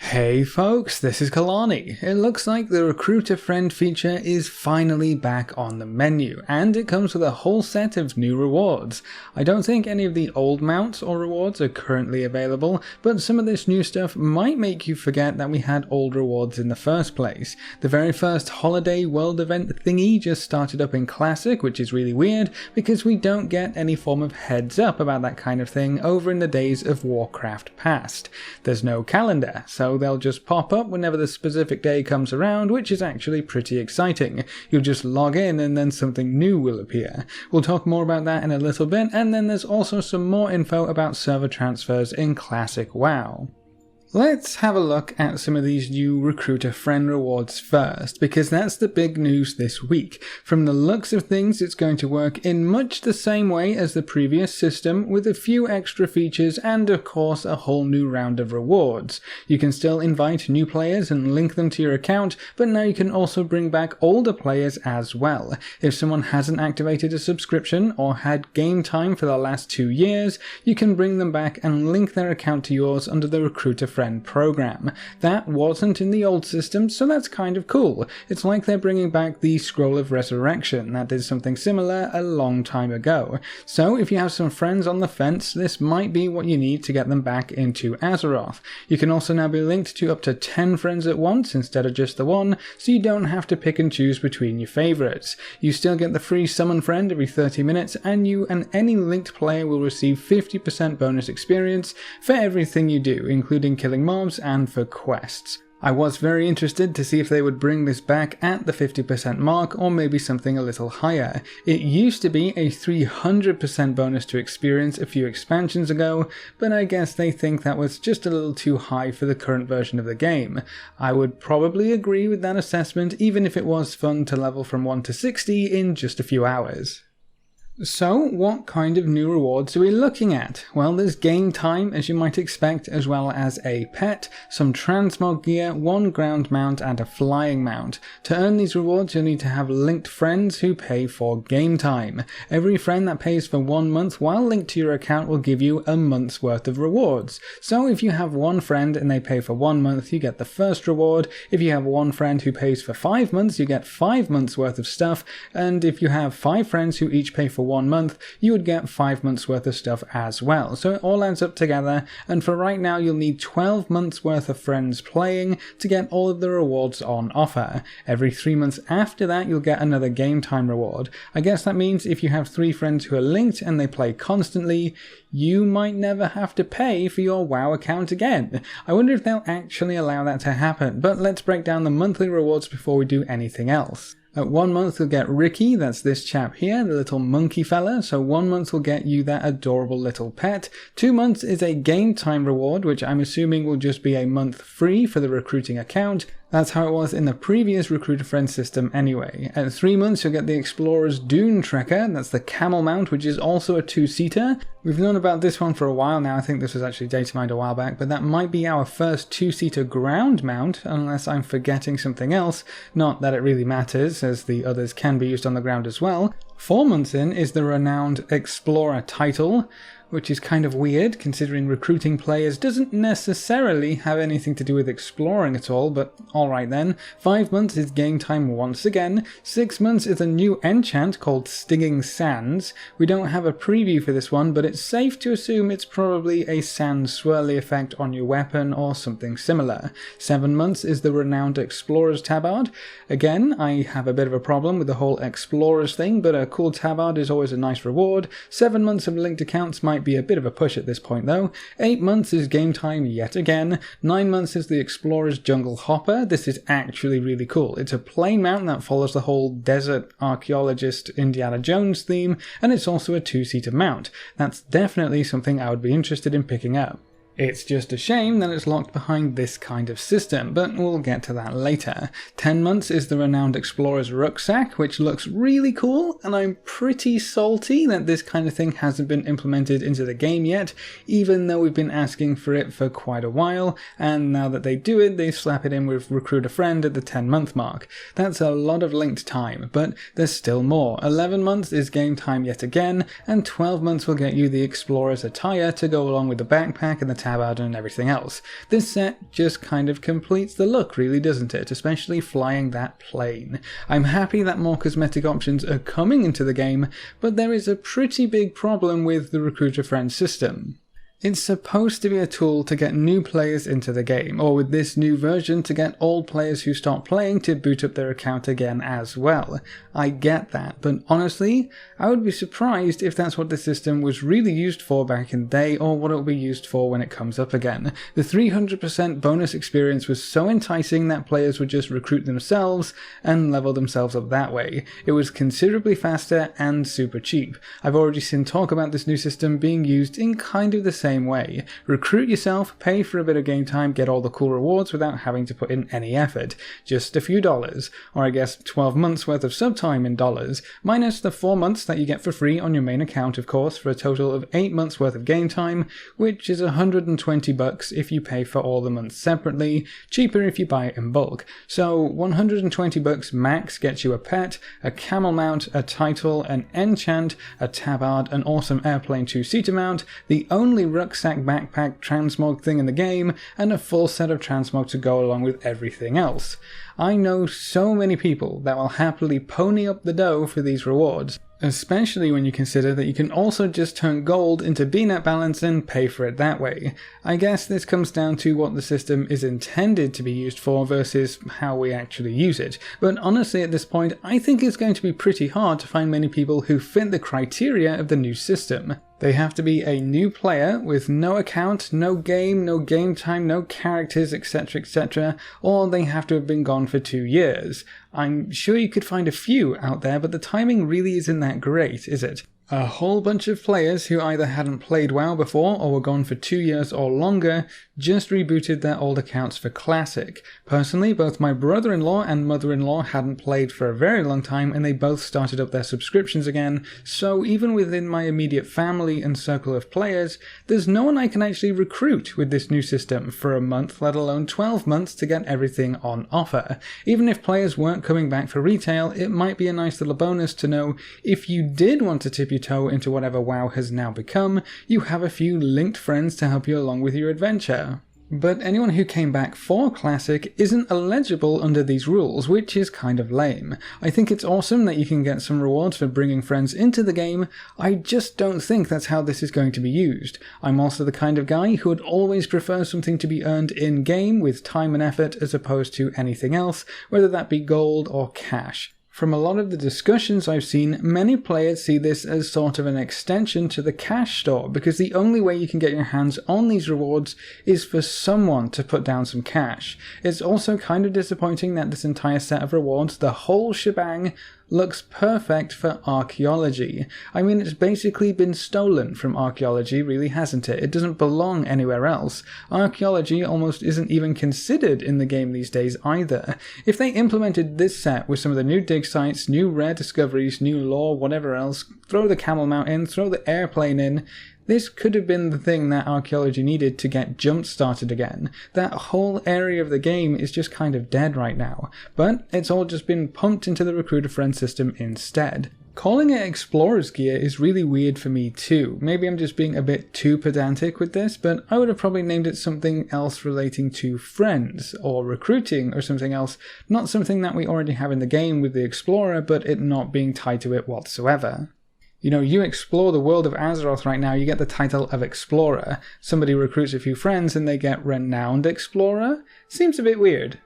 Hey folks, this is Kelani. It looks like the Recruiter Friend feature is finally back on the menu, and it comes with a whole set of new rewards. I don't think any of the old mounts or rewards are currently available, but some of this new stuff might make you forget that we had old rewards in the first place. The very first holiday world event thingy just started up in Classic, which is really weird because we don't get any form of heads up about that kind of thing over in the days of Warcraft past. There's no calendar, so they'll just pop up whenever the specific day comes around, which is actually pretty exciting. You'll just log in and then something new will appear. We'll talk more about that in a little bit, and then there's also some more info about server transfers in Classic WoW. Let's have a look at some of these new Recruiter Friend rewards first, because that's the big news this week. From the looks of things, it's going to work in much the same way as the previous system, with a few extra features and of course a whole new round of rewards. You can still invite new players and link them to your account, but now you can also bring back older players as well. If someone hasn't activated a subscription or had game time for the last 2 years, you can bring them back and link their account to yours under the Recruiter Friend program. That wasn't in the old system, so that's kind of cool. It's like they're bringing back the Scroll of Resurrection that did something similar a long time ago. So if you have some friends on the fence, this might be what you need to get them back into Azeroth. You can also now be linked to up to 10 friends at once instead of just the one, so you don't have to pick and choose between your favourites. You still get the free summon friend every 30 minutes, and you and any linked player will receive 50% bonus experience for everything you do, including killing mobs and for quests. I was very interested to see if they would bring this back at the 50% mark or maybe something a little higher. It used to be a 300% bonus to experience a few expansions ago, but I guess they think that was just a little too high for the current version of the game. I would probably agree with that assessment, even if it was fun to level from 1 to 60 in just a few hours. So, what kind of new rewards are we looking at? Well, there's game time, as you might expect, as well as a pet, some transmog gear, 1 ground mount, and a flying mount. To earn these rewards, you'll need to have linked friends who pay for game time. Every friend that pays for 1 month while linked to your account will give you a month's worth of rewards. So, if you have one friend and they pay for 1 month, you get the first reward. If you have one friend who pays for 5 months, you get 5 months worth of stuff. And if you have 5 friends who each pay for 1 month, you would get 5 months worth of stuff as well. So it all adds up together, and for right now you'll need 12 months worth of friends playing to get all of the rewards on offer. Every 3 months after that you'll get another game time reward. I guess that means if you have 3 friends who are linked and they play constantly, you might never have to pay for your WoW account again. I wonder if they'll actually allow that to happen, but let's break down the monthly rewards before we do anything else. At 1 month you'll get Ricky, that's this chap here, the little monkey fella, so 1 month will get you that adorable little pet. 2 months is a game time reward, which I'm assuming will just be a month free for the recruiting account. That's how it was in the previous Recruiter Friend system anyway. At 3 months you'll get the Explorer's Dune Trekker, that's the camel mount, which is also a 2-seater. We've known about this one for a while now. I think this was actually data mined a while back, but that might be our first 2-seater ground mount, unless I'm forgetting something else. Not that it really matters, as the others can be used on the ground as well. 4 months in is the renowned Explorer title, which is kind of weird considering recruiting players doesn't necessarily have anything to do with exploring at all, but alright then. 5 months is game time once again. 6 months is a new enchant called Stinging Sands. We don't have a preview for this one, but it's safe to assume it's probably a sand swirly effect on your weapon or something similar. 7 months is the renowned Explorer's Tabard. Again, I have a bit of a problem with the whole Explorers thing, but a cool tabard is always a nice reward. 7 months of linked accounts might be a bit of a push at this point though. 8 months is game time yet again. 9 months is the Explorer's Jungle Hopper. This is actually really cool. It's a plain mount that follows the whole desert archaeologist Indiana Jones theme, and it's also a 2-seater mount. That's definitely something I would be interested in picking up. It's just a shame that it's locked behind this kind of system, but we'll get to that later. 10 months is the renowned Explorer's Rucksack, which looks really cool, and I'm pretty salty that this kind of thing hasn't been implemented into the game yet, even though we've been asking for it for quite a while, and now that they do it, they slap it in with Recruit a Friend at the 10-month mark. That's a lot of linked time, but there's still more. 11 months is game time yet again, and 12 months will get you the Explorer's Attire to go along with the backpack and the tabard and everything else. This set just kind of completes the look, really, doesn't it? Especially flying that plane. I'm happy that more cosmetic options are coming into the game, but there is a pretty big problem with the Recruiter Friend system. It's supposed to be a tool to get new players into the game, or with this new version to get old players who stop playing to boot up their account again as well. I get that, but honestly, I would be surprised if that's what the system was really used for back in the day, or what it will be used for when it comes up again. The 300% bonus experience was so enticing that players would just recruit themselves and level themselves up that way. It was considerably faster and super cheap. I've already seen talk about this new system being used in kind of the same way. Recruit yourself, pay for a bit of game time, get all the cool rewards without having to put in any effort. Just a few dollars, or I guess 12 months worth of sub time in dollars, minus the 4 months that you get for free on your main account, of course, for a total of 8 months worth of game time, which is $120 if you pay for all the months separately, cheaper if you buy it in bulk. So $120 max gets you a pet, a camel mount, a title, an enchant, a tabard, an awesome airplane 2-seater mount, the only rucksack backpack transmog thing in the game, and a full set of transmog to go along with everything else. I know so many people that will happily pony up the dough for these rewards, especially when you consider that you can also just turn gold into BNet balance and pay for it that way. I guess this comes down to what the system is intended to be used for versus how we actually use it, but honestly at this point I think it's going to be pretty hard to find many people who fit the criteria of the new system. They have to be a new player with no account, no game time, no characters, etc, etc, or they have to have been gone for 2 years. I'm sure you could find a few out there, but the timing really isn't that great, is it? A whole bunch of players who either hadn't played WoW before or were gone for 2 years or longer just rebooted their old accounts for Classic. Personally, both my brother-in-law and mother-in-law hadn't played for a very long time and they both started up their subscriptions again, so even within my immediate family and circle of players, there's no one I can actually recruit with this new system for a month, let alone 12 months to get everything on offer. Even if players weren't coming back for retail, it might be a nice little bonus to know if you did want to tip your toe into whatever WoW has now become, you have a few linked friends to help you along with your adventure. But anyone who came back for Classic isn't eligible under these rules, which is kind of lame. I think it's awesome that you can get some rewards for bringing friends into the game, I just don't think that's how this is going to be used. I'm also the kind of guy who would always prefer something to be earned in-game with time and effort as opposed to anything else, whether that be gold or cash. From a lot of the discussions I've seen, many players see this as sort of an extension to the cash store, because the only way you can get your hands on these rewards is for someone to put down some cash. It's also kind of disappointing that this entire set of rewards, the whole shebang, looks perfect for archaeology. I mean, it's basically been stolen from archaeology, really, hasn't it? It doesn't belong anywhere else. Archaeology almost isn't even considered in the game these days either. If they implemented this set with some of the new dig sites, new rare discoveries, new lore, whatever else, throw the camel mount in, throw the airplane in, this could have been the thing that archaeology needed to get jump-started again. That whole area of the game is just kind of dead right now, but it's all just been pumped into the Recruiter Friend system instead. Calling it Explorer's Gear is really weird for me too. Maybe I'm just being a bit too pedantic with this, but I would have probably named it something else relating to friends, or recruiting, or something else, not something that we already have in the game with the Explorer, but it not being tied to it whatsoever. You know, you explore the world of Azeroth right now, you get the title of Explorer. Somebody recruits a few friends and they get Renowned Explorer? Seems a bit weird.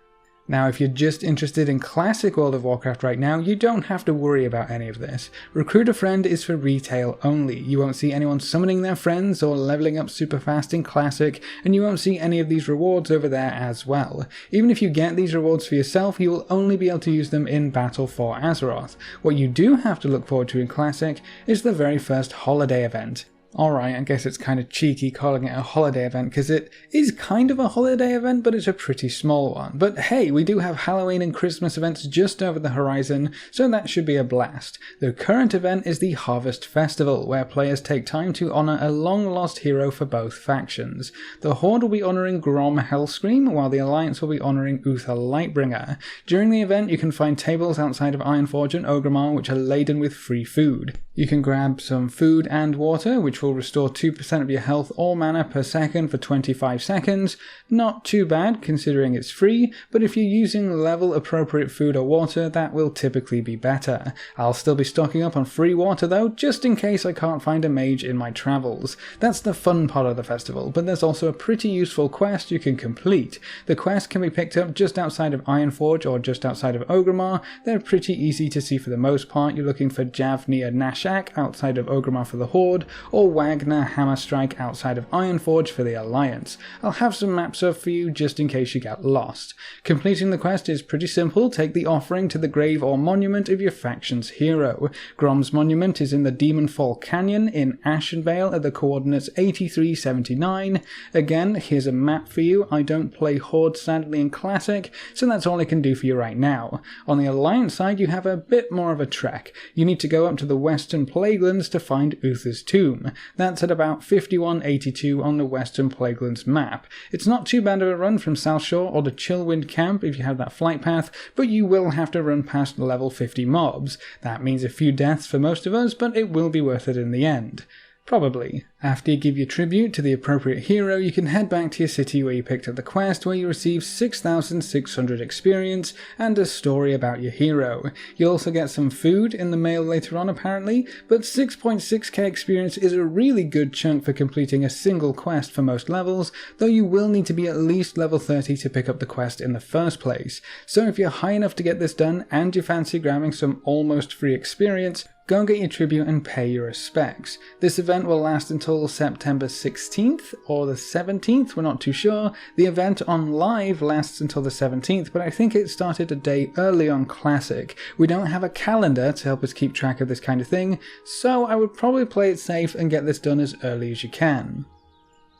Now, if you're just interested in classic World of Warcraft right now, you don't have to worry about any of this. Recruit a Friend is for retail only. You won't see anyone summoning their friends or leveling up super fast in classic, and you won't see any of these rewards over there as well. Even if you get these rewards for yourself, you will only be able to use them in battle for Azeroth. What you do have to look forward to in classic is the very first holiday event. Alright, I guess it's kind of cheeky calling it a holiday event, because it is kind of a holiday event, but it's a pretty small one. But hey, we do have Halloween and Christmas events just over the horizon, so that should be a blast. The current event is the Harvest Festival, where players take time to honour a long-lost hero for both factions. The Horde will be honouring Grom Hellscream, while the Alliance will be honouring Uther Lightbringer. During the event, you can find tables outside of Ironforge and Orgrimmar which are laden with free food. You can grab some food and water, which will restore 2% of your health or mana per second for 25 seconds. Not too bad considering it's free, but if you're using level appropriate food or water, that will typically be better. I'll still be stocking up on free water though, just in case I can't find a mage in my travels. That's the fun part of the festival, but there's also a pretty useful quest you can complete. The quest can be picked up just outside of Ironforge or just outside of Orgrimmar. They're pretty easy to see for the most part. You're looking for Javnir Nashak outside of Orgrimmar for the Horde, or Wagner Hammerstrike outside of Ironforge for the Alliance. I'll have some maps up for you just in case you get lost. Completing the quest is pretty simple. Take the offering to the grave or monument of your faction's hero. Grom's monument is in the Demonfall Canyon in Ashenvale at the coordinates 8379. Again, here's a map for you. I don't play Horde sadly in Classic, so that's all I can do for you right now. On the Alliance side, you have a bit more of a trek. You need to go up to the Western Plaguelands to find Uther's tomb. That's at about 5182 on the Western Plaguelands map. It's not too bad of a run from South Shore or the Chillwind camp if you have that flight path, but you will have to run past level 50 mobs. That means a few deaths for most of us, but it will be worth it in the end. Probably. After you give your tribute to the appropriate hero, you can head back to your city where you picked up the quest, where you receive 6,600 experience and a story about your hero. You'll also get some food in the mail later on apparently, but 6.6k experience is a really good chunk for completing a single quest for most levels, though you will need to be at least level 30 to pick up the quest in the first place. So if you're high enough to get this done and you fancy grabbing some almost free experience, go get your tribute and pay your respects. This event will last until September 16th or the 17th, we're not too sure. The event on live lasts until the 17th, but I think it started a day early on Classic. We don't have a calendar to help us keep track of this kind of thing, so I would probably play it safe and get this done as early as you can.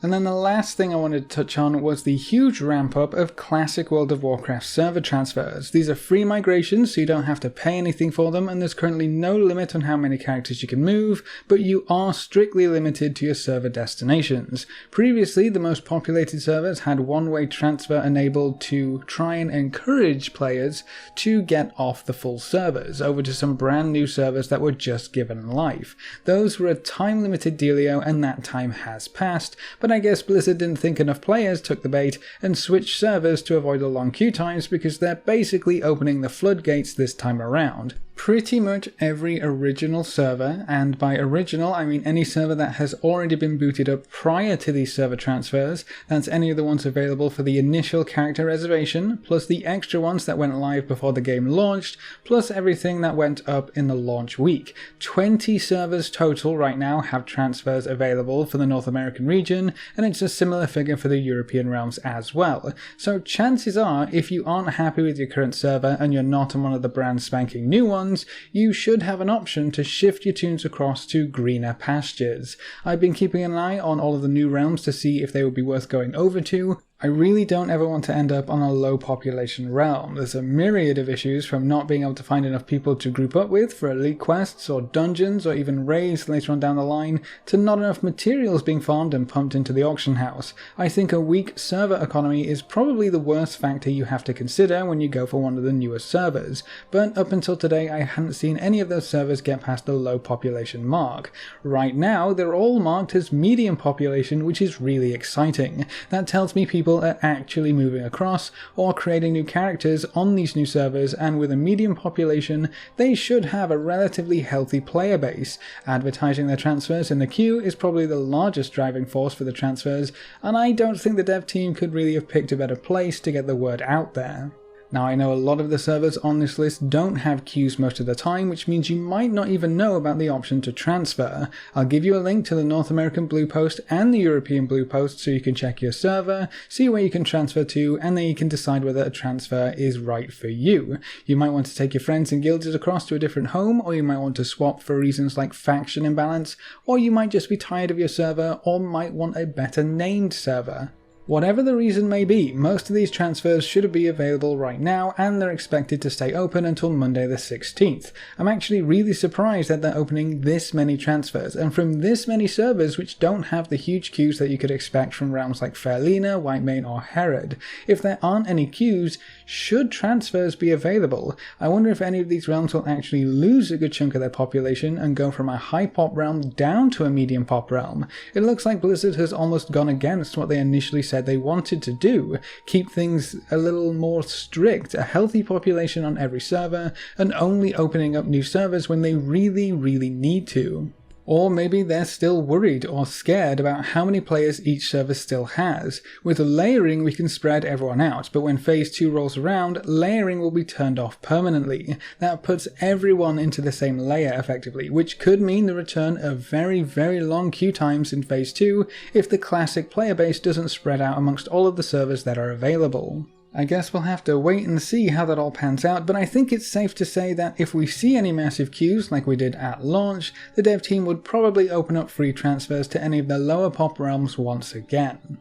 And then the last thing I wanted to touch on was the huge ramp up of classic World of Warcraft server transfers. These are free migrations, so you don't have to pay anything for them, and there's currently no limit on how many characters you can move, but you are strictly limited to your server destinations. Previously, the most populated servers had one-way transfer enabled to try and encourage players to get off the full servers over to some brand new servers that were just given life. Those were a time-limited dealio, and that time has passed, but I guess Blizzard didn't think enough players took the bait and switched servers to avoid the long queue times because they're basically opening the floodgates this time around. Pretty much every original server, and by original I mean any server that has already been booted up prior to these server transfers, that's any of the ones available for the initial character reservation, plus the extra ones that went live before the game launched, plus everything that went up in the launch week. 20 servers total right now have transfers available for the North American region, and it's a similar figure for the European realms as well. So chances are, if you aren't happy with your current server and you're not on one of the brand spanking new ones, you should have an option to shift your tunes across to greener pastures. I've been keeping an eye on all of the new realms to see if they would be worth going over to. I really don't ever want to end up on a low population realm. There's a myriad of issues, from not being able to find enough people to group up with for elite quests or dungeons or even raids later on down the line, to not enough materials being farmed and pumped into the auction house. I think a weak server economy is probably the worst factor you have to consider when you go for one of the newer servers, but up until today I hadn't seen any of those servers get past the low population mark. Right now they're all marked as medium population, which is really exciting. That tells me people are actually moving across or creating new characters on these new servers, and with a medium population they should have a relatively healthy player base. Advertising their transfers in the queue is probably the largest driving force for the transfers, and I don't think the dev team could really have picked a better place to get the word out there. Now I know a lot of the servers on this list don't have queues most of the time, which means you might not even know about the option to transfer. I'll give you a link to the North American Blue Post and the European Blue Post so you can check your server, see where you can transfer to, and then you can decide whether a transfer is right for you. You might want to take your friends and guilds across to a different home, or you might want to swap for reasons like faction imbalance, or you might just be tired of your server or might want a better named server. Whatever the reason may be, most of these transfers should be available right now, and they're expected to stay open until Monday the 16th. I'm actually really surprised that they're opening this many transfers, and from this many servers which don't have the huge queues that you could expect from realms like Fairlina, Whitemane or Herod. If there aren't any queues, should transfers be available? I wonder if any of these realms will actually lose a good chunk of their population and go from a high pop realm down to a medium pop realm. It looks like Blizzard has almost gone against what they initially said they wanted to do, keep things a little more strict, a healthy population on every server, and only opening up new servers when they really need to. Or maybe they're still worried or scared about how many players each server still has. With layering we can spread everyone out, but when phase 2 rolls around, layering will be turned off permanently. That puts everyone into the same layer effectively, which could mean the return of very long queue times in phase 2 if the classic player base doesn't spread out amongst all of the servers that are available. I guess we'll have to wait and see how that all pans out, but I think it's safe to say that if we see any massive queues like we did at launch, the dev team would probably open up free transfers to any of the lower pop realms once again.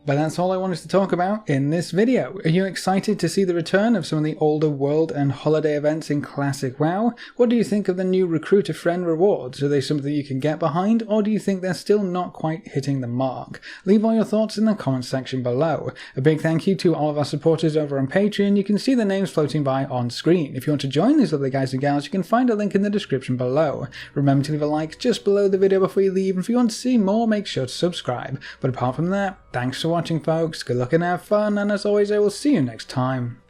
But that's all I wanted to talk about in this video. Are you excited to see the return of some of the older world and holiday events in classic WoW? What do you think of the new recruit a friend rewards? Are they something you can get behind, or do you think they're still not quite hitting the mark? Leave all your thoughts in the comments section below. A big thank you to all of our supporters over on Patreon. You can see the names floating by on screen. If you want to join these other guys and gals, you can find a link in the description below. Remember to leave a like just below the video before you leave, and if you want to see more, make sure to subscribe. But apart from that, thanks for watching folks, good luck and have fun, and as always I will see you next time.